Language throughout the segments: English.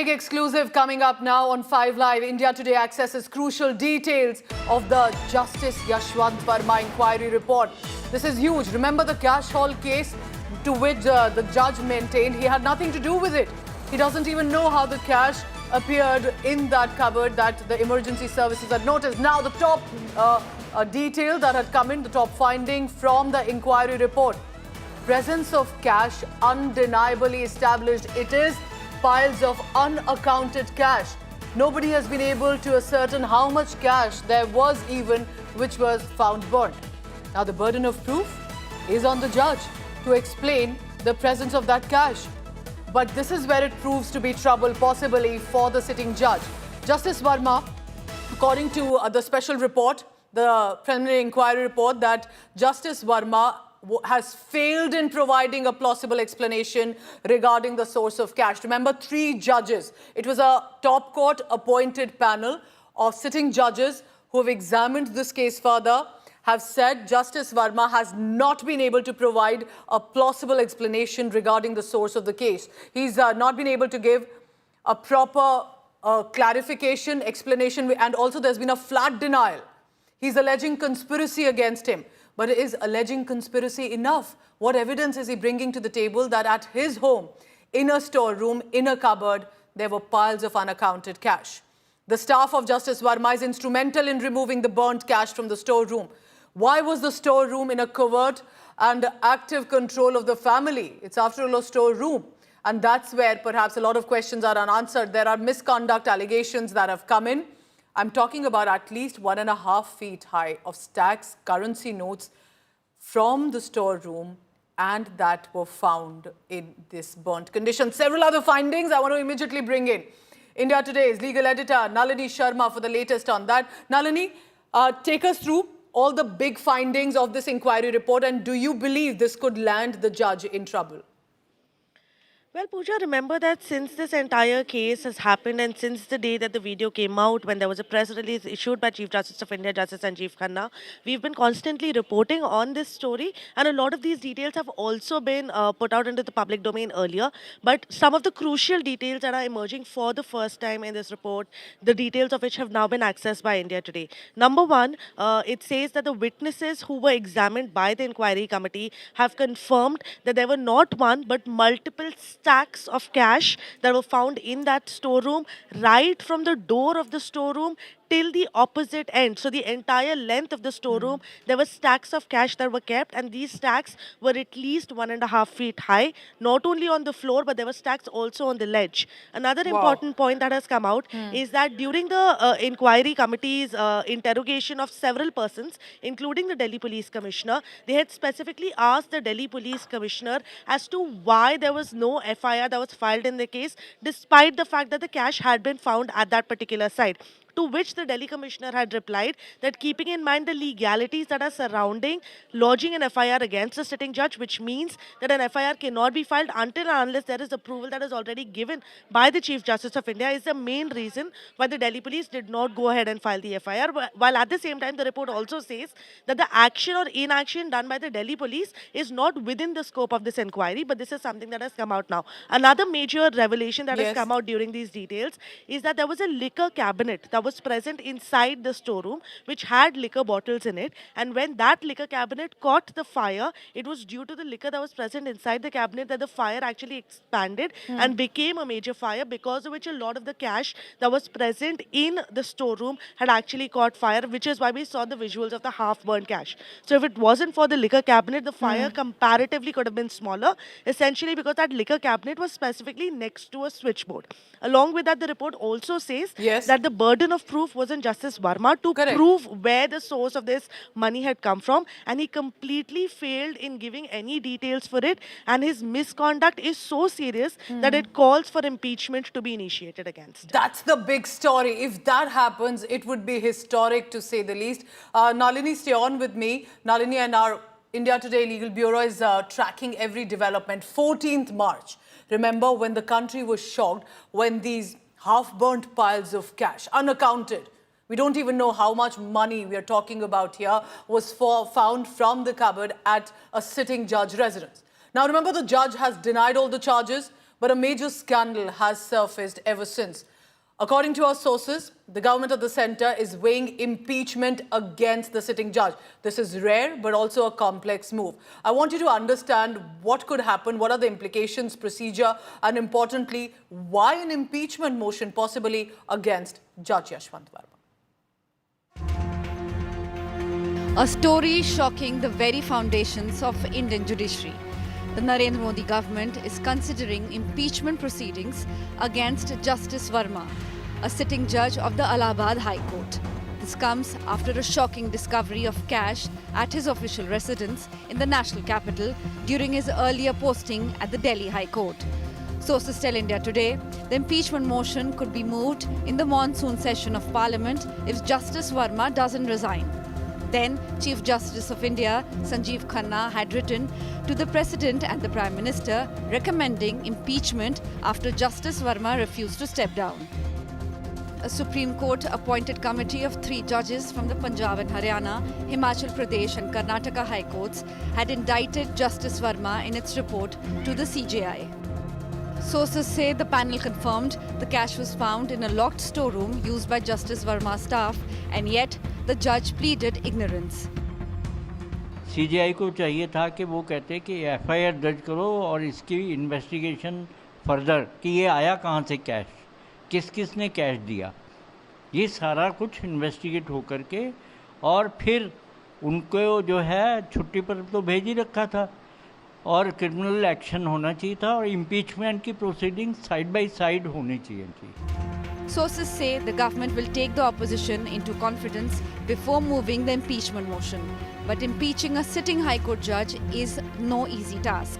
big exclusive coming up now on 5 Live. India Today accesses crucial details of the Justice Yashwant Verma inquiry report. This is huge. Remember the cash haul case to which the judge maintained he had nothing to do with it. He doesn't even know how the cash appeared in that cupboard that the emergency services had noticed. Now the top detail that had come in, the top finding from the inquiry report. Presence of cash undeniably established. It is piles of unaccounted cash. Nobody has been able to ascertain how much cash there was even which was found burnt. Now the burden of proof is on the judge to explain the presence of that cash. But this is where it proves to be trouble possibly for the sitting judge. Justice Verma, according to the special report, the preliminary inquiry report, that Justice Verma has failed in providing a plausible explanation regarding the source of cash. Remember, 3 judges. It was a top court appointed panel of sitting judges who have examined this case further, have said Justice Verma has not been able to provide a plausible explanation regarding the source of the case. He's not been able to give a proper clarification, explanation, and also there's been a flat denial. He's alleging conspiracy against him. But is alleging conspiracy enough? What evidence is he bringing to the table that at his home, in a storeroom, in a cupboard, there were piles of unaccounted cash? The staff of Justice Verma is instrumental in removing the burnt cash from the storeroom. Why was the storeroom in a covert and active control of the family? It's after all a storeroom. And that's where perhaps a lot of questions are unanswered. There are misconduct allegations that have come in. I'm talking about at least 1.5 feet high of stacks, currency notes from the storeroom, and that were found in this burnt condition. Several other findings I want to immediately bring in. India Today's legal editor Nalini Sharma for the latest on that. Nalini, take us through all the big findings of this inquiry report, and do you believe this could land the judge in trouble? Well, Pooja, remember that since this entire case has happened and since the day that the video came out, when there was a press release issued by Chief Justice of India, Justice Sanjeev Khanna, we've been constantly reporting on this story, and a lot of these details have also been put out into the public domain earlier. But some of the crucial details that are emerging for the first time in this report, the details of which have now been accessed by India Today. Number one, it says that the witnesses who were examined by the inquiry committee have confirmed that there were not one but multiple stacks of cash that were found in that storeroom, right from the door of the storeroom till the opposite end. So the entire length of the storeroom, there were stacks of cash that were kept, and these stacks were at least 1.5 feet high, not only on the floor, but there were stacks also on the ledge. Another important point that has come out is that during the inquiry committee's interrogation of several persons, including the Delhi Police Commissioner, they had specifically asked the Delhi Police Commissioner as to why there was no FIR that was filed in the case, despite the fact that the cash had been found at that particular site. To which the Delhi Commissioner had replied that keeping in mind the legalities that are surrounding lodging an FIR against a sitting judge, which means that an FIR cannot be filed until and unless there is approval that is already given by the Chief Justice of India, is the main reason why the Delhi Police did not go ahead and file the FIR. While at the same time, the report also says that the action or inaction done by the Delhi Police is not within the scope of this inquiry, but this is something that has come out now. Another major revelation that has come out during these details is that there was a liquor cabinet that was present inside the storeroom which had liquor bottles in it, and when that liquor cabinet caught the fire, it was due to the liquor that was present inside the cabinet that the fire actually expanded and became a major fire, because of which a lot of the cash that was present in the storeroom had actually caught fire, which is why we saw the visuals of the half-burnt cash. So if it wasn't for the liquor cabinet, the fire comparatively could have been smaller, essentially because that liquor cabinet was specifically next to a switchboard. Along with that, the report also says that the burden of proof was on Justice Verma to prove where the source of this money had come from, and he completely failed in giving any details for it, and his misconduct is so serious that it calls for impeachment to be initiated against. That's the big story. If that happens, it would be historic to say the least. Nalini, stay on with me. Nalini, and our India Today Legal Bureau is tracking every development. 14th March. Remember when the country was shocked when these half-burnt piles of cash, unaccounted, we don't even know how much money we are talking about here, was found from the cupboard at a sitting judge residence. Now remember, the judge has denied all the charges, but a major scandal has surfaced ever since. According to our sources, the government of the centre is weighing impeachment against the sitting judge. This is rare, but also a complex move. I want you to understand what could happen, what are the implications, procedure, and importantly, why an impeachment motion possibly against Judge Yashwant Verma. A story shocking the very foundations of Indian judiciary. The Narendra Modi government is considering impeachment proceedings against Justice Verma, a sitting judge of the Allahabad High Court. This comes after a shocking discovery of cash at his official residence in the national capital during his earlier posting at the Delhi High Court. Sources tell India Today the impeachment motion could be moved in the monsoon session of Parliament if Justice Verma doesn't resign. Then, Chief Justice of India, Sanjeev Khanna, had written to the President and the Prime Minister recommending impeachment after Justice Verma refused to step down. A Supreme Court appointed committee of 3 judges from the Punjab and Haryana, Himachal Pradesh and Karnataka High Courts had indicted Justice Verma in its report to the CJI. Sources say the panel confirmed the cash was found in a locked storeroom used by Justice Verma's staff, and yet the judge pleaded ignorance. CGI को चाहिए था कि वो कहते कि FIR दर्ज करो और इसकी इन्वेस्टिगेशन फर्दर कि ये आया कहाँ से कैश, किस किस ने कैश दिया, ये सारा कुछ इन्वेस्टिगेट होकर के और फिर उनको जो है छुट्टी पर तो भेज ही रखा था और क्रिमिनल एक्शन होना चाहिए था और इम्पीचमेंट की प्रोसीडिंग साइड बाय साइड होनी चाहिए थी. Sources say the government will take the opposition into confidence before moving the impeachment motion. But impeaching a sitting High Court judge is no easy task.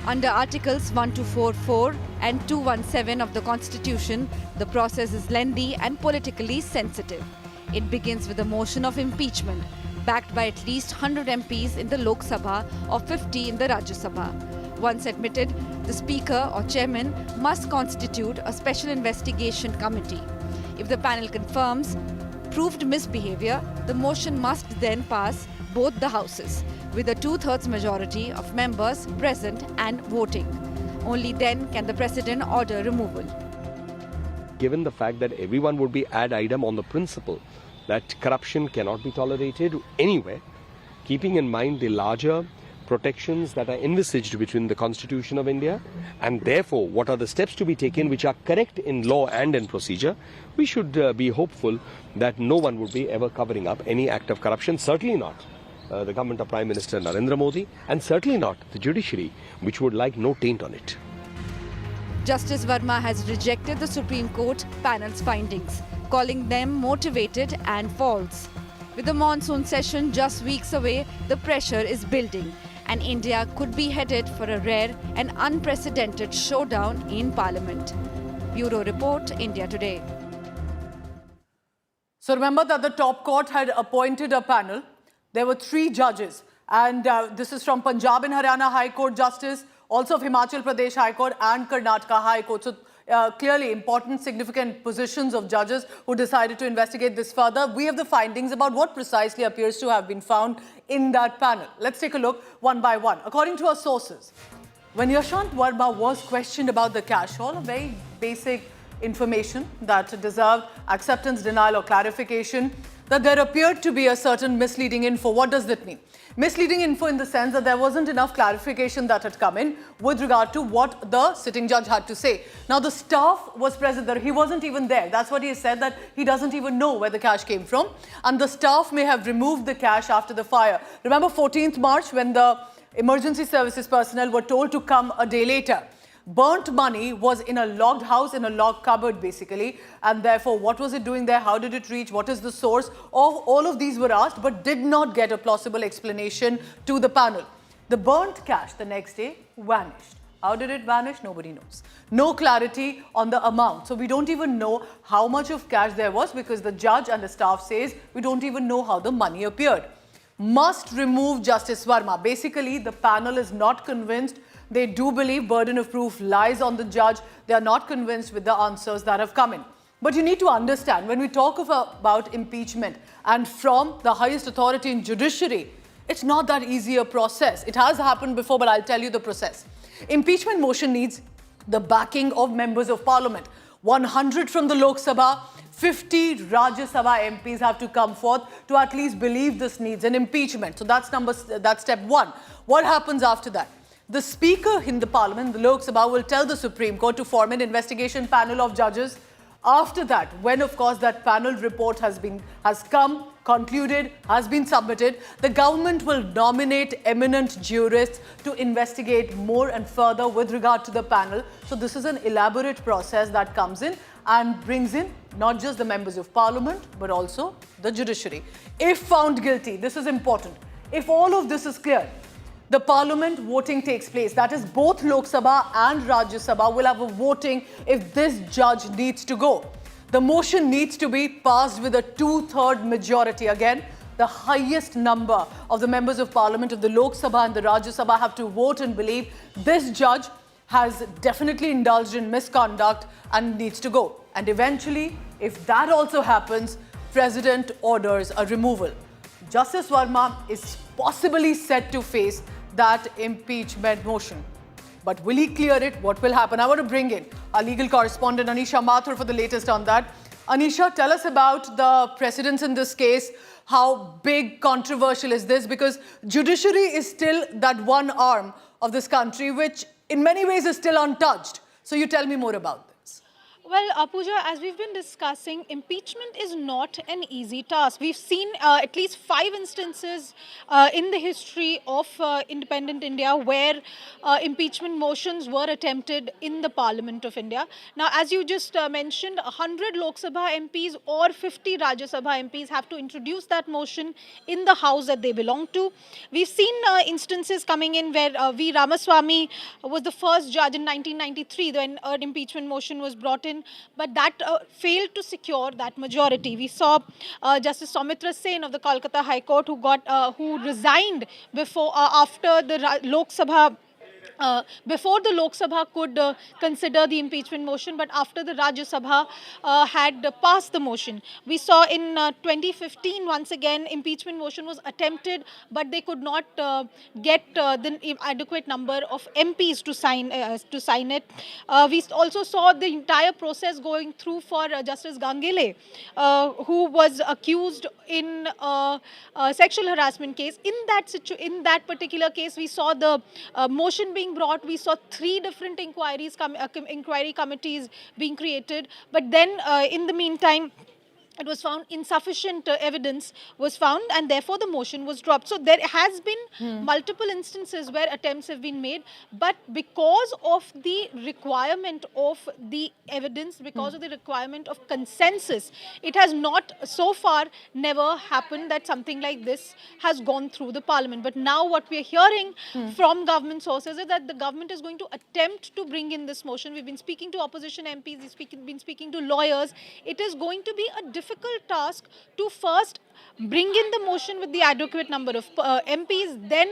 Under Articles 1244 and 217 of the Constitution, the process is lengthy and politically sensitive. It begins with a motion of impeachment, backed by at least 100 MPs in the Lok Sabha or 50 in the Rajya Sabha. Once admitted, the Speaker or Chairman must constitute a special investigation committee. If the panel confirms proved misbehavior, the motion must then pass both the houses with a 2/3 majority of members present and voting. Only then can the President order removal. Given the fact that everyone would be ad idem on the principle that corruption cannot be tolerated anywhere, keeping in mind the larger protections that are envisaged between the Constitution of India and therefore what are the steps to be taken which are correct in law and in procedure, we should be hopeful that no one would be ever covering up any act of corruption, certainly not the government of Prime Minister Narendra Modi and certainly not the judiciary, which would like no taint on it. Justice Verma has rejected the Supreme Court panel's findings, calling them motivated and false. With the monsoon session just weeks away, the pressure is building, and India could be headed for a rare and unprecedented showdown in Parliament. Bureau Report, India Today. So remember that the top court had appointed a panel. There were 3 judges, and this is from Punjab and Haryana High Court Justice, also of Himachal Pradesh High Court and Karnataka High Court. So clearly important, significant positions of judges who decided to investigate this further. We have the findings about what precisely appears to have been found in that panel. Let's take a look one by one. According to our sources, when Yashwant Verma was questioned about the cash haul, a very basic information that deserved acceptance, denial or clarification, that there appeared to be a certain misleading info. What does that mean? Misleading info in the sense that there wasn't enough clarification that had come in with regard to what the sitting judge had to say. Now, the staff was present there. He wasn't even there. That's what he said, that he doesn't even know where the cash came from. And the staff may have removed the cash after the fire. Remember 14th March when the emergency services personnel were told to come a day later. Burnt money was in a locked house, in a locked cupboard basically, and therefore what was it doing there, how did it reach, what is the source of all of these were asked but did not get a plausible explanation to the panel. The burnt cash the next day vanished. How did it vanish? Nobody knows. No clarity on the amount. So we don't even know how much of cash there was because the judge and the staff says we don't even know how the money appeared. Must remove Justice Verma. Basically, the panel is not convinced. They do believe burden of proof lies on the judge. They are not convinced with the answers that have come in. But you need to understand, when we talk about impeachment and from the highest authority in judiciary, it's not that easy a process. It has happened before, but I'll tell you the process. Impeachment motion needs the backing of members of parliament. 100 from the Lok Sabha, 50 Rajya Sabha MPs have to come forth to at least believe this needs an impeachment. So that's step one. What happens after that? The Speaker in the Parliament, the Lok Sabha, will tell the Supreme Court to form an investigation panel of judges. After that, when of course that panel report has come, concluded, has been submitted, the government will nominate eminent jurists to investigate more and further with regard to the panel. So this is an elaborate process that comes in and brings in not just the members of parliament, but also the judiciary. If found guilty, this is important. If all of this is clear, the parliament voting takes place. That is, both Lok Sabha and Rajya Sabha will have a voting if this judge needs to go. The motion needs to be passed with a 2/3 majority. Again, the highest number of the members of parliament of the Lok Sabha and the Rajya Sabha have to vote and believe this judge has definitely indulged in misconduct and needs to go. And eventually, if that also happens, President orders a removal. Justice Verma is possibly set to face that impeachment motion. But will he clear it? What will happen? I want to bring in our legal correspondent Anisha Mathur for the latest on that. Anisha, tell us about the precedents in this case. How big, controversial is this? Because judiciary is still that one arm of this country, which in many ways is still untouched. So you tell me more about this. Well, Pooja, as we've been discussing, impeachment is not an easy task. We've seen at least 5 instances in the history of independent India where impeachment motions were attempted in the Parliament of India. Now, as you just mentioned, 100 Lok Sabha MPs or 50 Rajya Sabha MPs have to introduce that motion in the house that they belong to. We've seen instances coming in where V. Ramaswamy was the first judge in 1993 when an impeachment motion was brought in, but that failed to secure that majority. We saw Justice Soumitra Sen of the Kolkata High Court who resigned after the Lok Sabha before the Lok Sabha could consider the impeachment motion, but after the Rajya Sabha had passed the motion. We saw in 2015, once again, impeachment motion was attempted, but they could not get the adequate number of MPs to sign it. We also saw the entire process going through for Justice Gangele, who was accused in a sexual harassment case. In that particular case, we saw the motion being brought. We saw 3 different inquiry committees being created. But then, in the meantime, it was found insufficient evidence was found, and therefore the motion was dropped. So there has been multiple instances where attempts have been made, but because of the requirement of the evidence, because of the requirement of consensus, it has not so far never happened that something like this has gone through the parliament. But now what we are hearing from government sources is that the government is going to attempt to bring in this motion. We've been speaking to opposition MPs, we've been speaking to lawyers. It is going to be a difficult task to first bring in the motion with the adequate number of MPs, then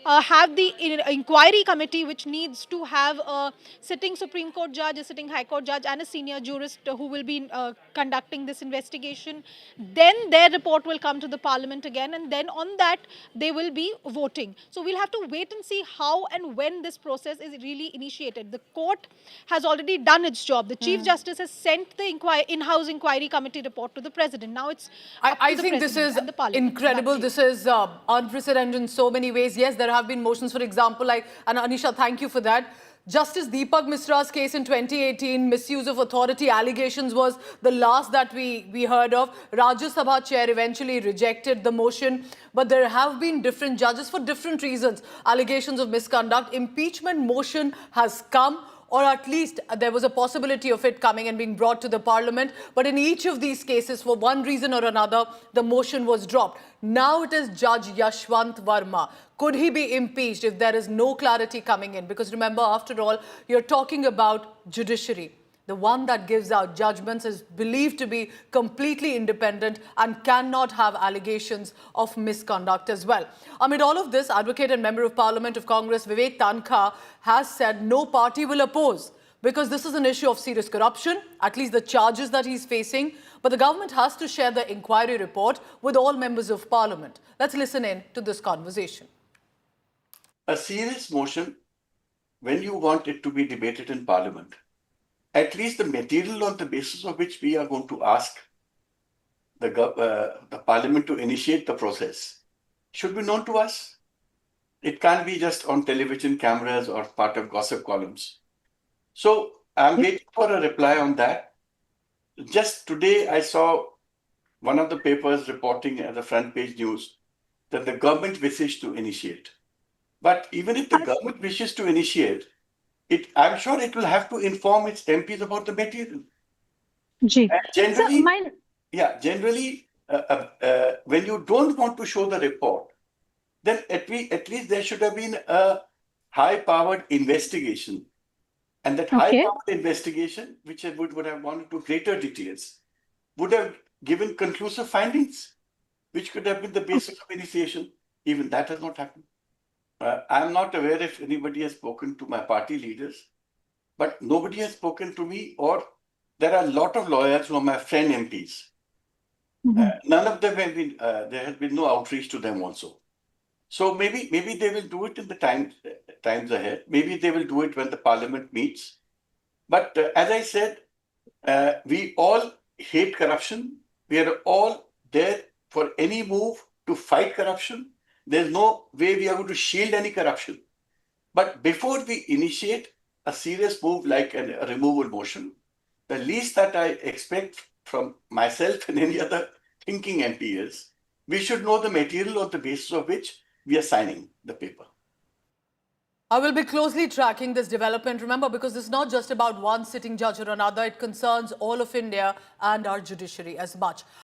have the inquiry committee, which needs to have a sitting Supreme Court judge, a sitting High Court judge and a senior jurist who will be conducting this investigation. Then their report will come to the parliament again, and then on that they will be voting. So we'll have to wait and see how and when this process is really initiated. The court has already done its job. The Chief Justice has sent the in-house inquiry committee report to the President. Now it's I think this is incredible. This is unprecedented in so many ways. Yes, there have been motions, for example, and Anisha, thank you for that. Justice Deepak Misra's case in 2018, misuse of authority allegations was the last that we heard of. Rajya Sabha chair eventually rejected the motion, but there have been different judges for different reasons. Allegations of misconduct. Impeachment motion has come, or at least there was a possibility of it coming and being brought to the parliament. But in each of these cases, for one reason or another, the motion was dropped. Now it is Judge Yashwant Verma. Could he be impeached if there is no clarity coming in? Because remember, after all, you're talking about judiciary. The one that gives out judgments is believed to be completely independent and cannot have allegations of misconduct as well. Amid all of this, Advocate and Member of Parliament of Congress Vivek Tankha has said no party will oppose, because this is an issue of serious corruption, at least the charges that he's facing. But the government has to share the inquiry report with all members of Parliament. Let's listen in to this conversation. A serious motion when you want it to be debated in Parliament, at least the material on the basis of which we are going to ask the Parliament to initiate the process should be known to us. It can't be just on television cameras or part of gossip columns. So I'm waiting for a reply on that. Just today, I saw one of the papers reporting as a front page news that the government wishes to initiate. But even if the government wishes to initiate, I'm sure it will have to inform its MPs about the material. Ji. And generally, So when you don't want to show the report, then at least there should have been a high-powered investigation. And that Okay. high-powered investigation, which would have gone into greater details, would have given conclusive findings, which could have been the basis of initiation. Even that has not happened. I'm not aware if anybody has spoken to my party leaders, but nobody has spoken to me, or there are a lot of lawyers who are my friend MPs. None of them have been, there has been no outreach to them also. So maybe they will do it in the times ahead. Maybe they will do it when the Parliament meets. But as I said, we all hate corruption. We are all there for any move to fight corruption. There's no way we are going to shield any corruption. But before we initiate a serious move like a removal motion, the least that I expect from myself and any other thinking MP is we should know the material on the basis of which we are signing the paper. I will be closely tracking this development, remember, because it's not just about one sitting judge or another. It concerns all of India and our judiciary as much.